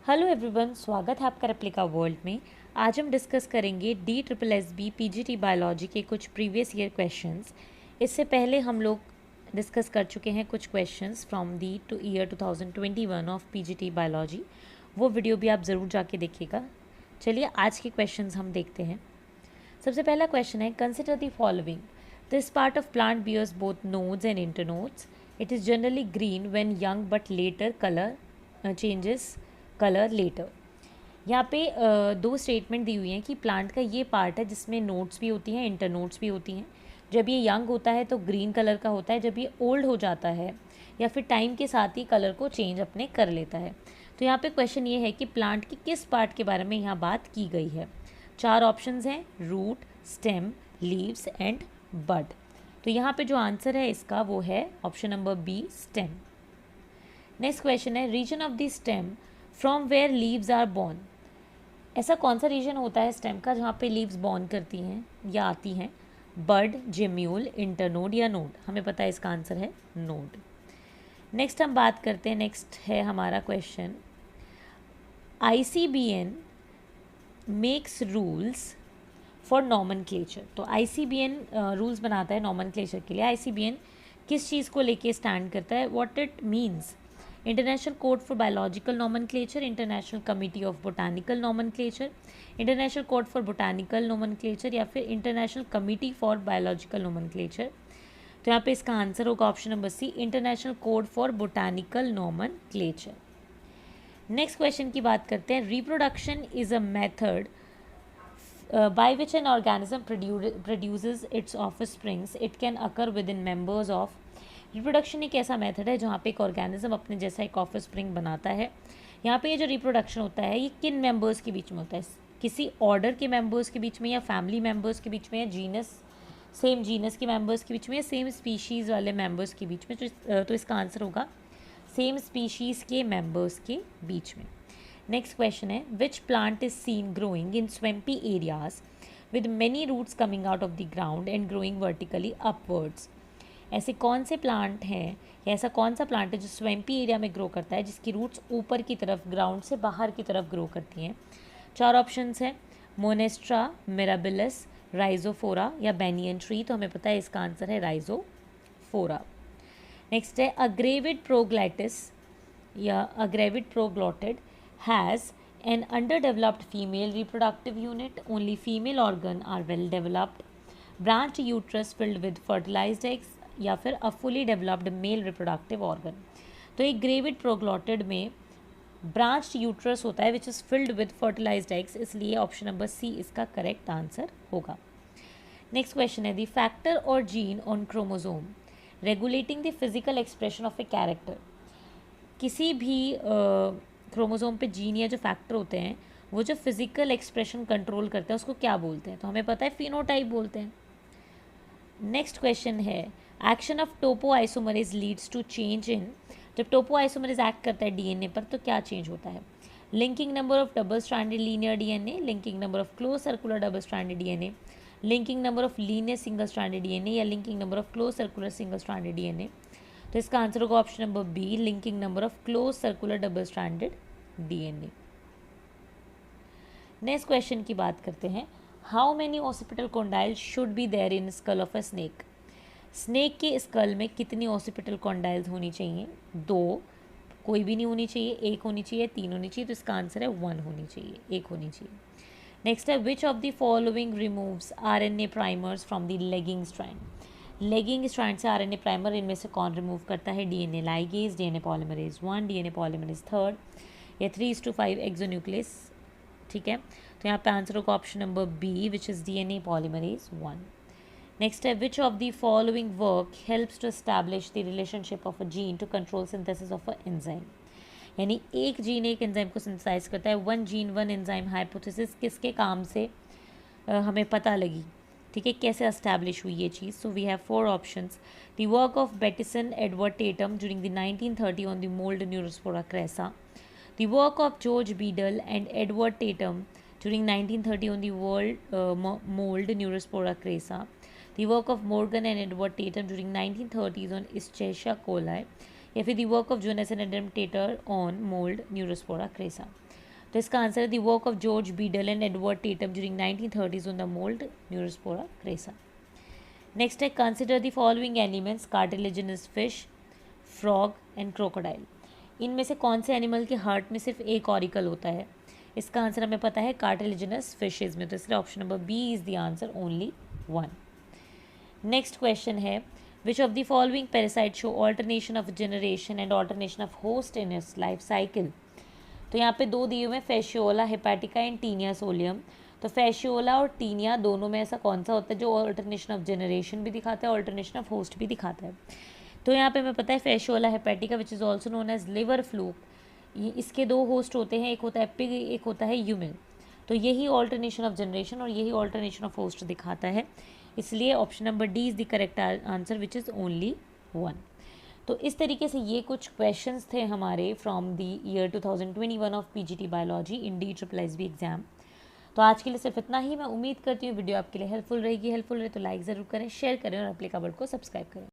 Hello everyone, स्वागत है आपका रेप्लिका वर्ल्ड में। आज हम डिस्कस करेंगे DSSB PGT बायोलॉजी के कुछ प्रीवियस ईयर क्वेश्चंस। इससे पहले हम लोग डिस्कस कर चुके हैं कुछ questions from the two year 2021 of PGT biology. वो वीडियो भी आप ज़रूर जाके देखिएगा। चलिए आज के क्वेश्चंस हम देखते हैं। सबसे पहला क्वेश्चन है, consider the following. This part of plant bears both nodes and internodes. It is generally green when young but later colour changes colour later. यहाँ पे दो स्टेटमेंट दी हुई हैं कि प्लांट का ये पार्ट है जिसमें नोट्स भी होती हैं, इंटरनोट्स भी होती हैं। जब ये यंग होता है तो ग्रीन कलर का होता है, जब ये ओल्ड हो जाता है या फिर टाइम के साथ ही कलर को चेंज अपने कर लेता है। तो यहाँ पे क्वेश्चन ये है कि प्लांट के किस पार्ट के बारे में यहाँ बात की गई है। चार ऑप्शंस हैं, root, stem, leaves and bud. तो यहाँ पे जो आंसर है इसका वो है option number B, stem. Next question है, region of the stem from where leaves are born. ऐसा कौन सा रीजन होता है स्टेम का जहाँ पे लीव्स बॉर्न करती हैं या आती हैं। बड, जेम्यूल, इंटरनोड या नोड। हमें पता है इसका आंसर है नोड। नेक्स्ट हम बात करते हैं, नेक्स्ट है हमारा question, ICBN makes rules for nomenclature. तो ICBN रूल्स बनाता है नॉमनक्लेचर के लिए। ICBN किस चीज़ को लेके स्टैंड करता है, what it means. International code for biological nomenclature, international committee of botanical nomenclature, international code for botanical nomenclature या फिर international committee for biological nomenclature. तो यहाँ पे इसका आंसर होगा option number C, international code for botanical nomenclature. Next question की बात करते हैं, reproduction is a method by which an organism produces its offsprings. It can occur within members of. Reproduction एक ऐसा मेथड है जहाँ पे एक ऑर्गेनिज्म अपने जैसा एक ऑफस्प्रिंग बनाता है। यहाँ पे ये जो रिप्रोडक्शन होता है ये किन मेंबर्स के बीच में होता है, किसी ऑर्डर के मेंबर्स के बीच में या फैमिली मेंबर्स के बीच में या जीनस, सेम जीनस के मेंबर्स के बीच में या सेम स्पीशीज़ वाले मेंबर्स के बीच में। तो इसका आंसर होगा सेम स्पीशीज़ के मेंबर्स के बीच में। नेक्स्ट क्वेश्चन है, which plant is seen growing in swampy areas with many roots coming out of the ground and growing vertically upwards. ऐसे कौन से प्लांट हैं या ऐसा कौन सा प्लांट है जो स्वैम्पी एरिया में ग्रो करता है जिसकी रूट्स ऊपर की तरफ, ग्राउंड से बाहर की तरफ ग्रो करती हैं। चार ऑप्शंस हैं, मोनेस्ट्रा, मिराबिलस, राइजोफोरा या बेनियन ट्री। तो हमें पता है इसका आंसर है राइजोफोरा। नेक्स्ट है, अग्रेविड प्रोग्लैटिस या अग्रेविड proglottid has an underdeveloped female reproductive unit. Only female organ are well developed. Branched uterus filled with fertilized eggs या फिर a fully developed male reproductive organ. तो एक ग्रेविड प्रोग्लॉटिड में ब्रांच्ड यूट्रस होता है which is filled with fertilised eggs, इसलिए option number C इसका correct answer होगा। नेक्स्ट क्वेश्चन है, the factor or gene on chromosome regulating the physical expression of a character. किसी भी क्रोमोसोम पे जीन या जो फैक्टर होते हैं वो जो फिजिकल एक्सप्रेशन कंट्रोल करते हैं उसको क्या बोलते हैं। तो हमें पता है फिनोटाइप बोलते हैं। नेक्स्ट क्वेश्चन है, action of topoisomerase leads to change in. जब टोपो आइसोमरेज एक्ट करता है डीएनए पर तो क्या चेंज होता है। Linking number of double stranded linear DNA, linking number of close circular double stranded DNA, linking number of linear single stranded DNA या linking number of close circular single stranded DNA. तो इसका answer होगा option number B, linking number of close circular double stranded DNA. Next question की बात करते हैं, how many occipital condyle should be there in skull of a snake. Snake के school में कितनी ऑसिपिटल कॉन्डाइल्स होनी चाहिए। दो, कोई भी नहीं होनी चाहिए, एक होनी चाहिए, तीन होनी चाहिए। तो इसका आंसर है वन होनी चाहिए, एक होनी चाहिए। नेक्स्ट है, which of the following removes RNA primers from the lagging strand. Lagging strand से RNA प्राइमर इनमें से कौन रिमूव करता है। DNA ligase, DNA polymerase 1, DNA polymerase 3 या 3:5 एक्सोन्यूक्लियस। ठीक है, तो यहाँ पे आंसर होगा option number B which is DNA polymerase 1। Next है, which of the following work helps to establish the relationship of a gene to control synthesis of a enzyme. यानी एक जीन एक एंजाइम को सिंथेसाइज करता है। One gene one enzyme hypothesis किसके काम से हमें पता लगी। ठीक है, कैसे एस्टैब्लिश हुई ये चीज़। So we have 4 options, the work of Bateson Edward Tatum during the 1930 on the mould Neurospora crassa, the work of George Beadle and Edward Tatum during 1930 on the mold Neurospora crassa, the work of Morgan and Edward Tatum during 1930s on Escherichia coli, या फिर the work of Jonas and Adam Tatum on mold Neurospora crassa। तो इसका answer है the work of George Beadle and Edward Tatum during 1930s on the mould Neurospora crassa. Next है consider the following animals cartilaginous fish, frog and crocodile. इनमें से कौन से animal के heart में सिर्फ एक ऑरिकल होता है? इसका आंसर हमें पता है कार्टिलेजिनस फिशेज में, तो इसलिए option number B is the answer, only 1। Next question है which of the following parasite show alternation of generation and alternation of host in its life cycle. तो यहाँ पे दो दिए हुए हैं, Fasciola hepatica and Taenia solium. तो Fasciola और टीनिया दोनों में ऐसा कौन सा होता है जो ऑल्टरनेशन ऑफ जनरेशन भी दिखाता है, ऑल्टरनेशन ऑफ होस्ट भी दिखाता है? तो यहाँ पे हमें पता है Fasciola hepatica which is also known as liver fluke, ये इसके दो होस्ट होते हैं, एक होता है पिग, एक होता है ह्यूमन। तो यही ऑल्टरनेशन ऑफ जनरेशन और यही ऑल्टरनेशन ऑफ होस्ट दिखाता है, इसलिए option number D is the correct answer which is only 1। तो इस तरीके से ये कुछ क्वेश्चंस थे हमारे from the year 2021 of PGT biology in DSSB exam. तो आज के लिए सिर्फ इतना ही। मैं उम्मीद करती हूँ वीडियो आपके लिए हेल्पफुल रहेगी। हेल्पफुल रहे तो लाइक ज़रूर करें, शेयर करें और एप्लीकेबल को सब्सक्राइब करें।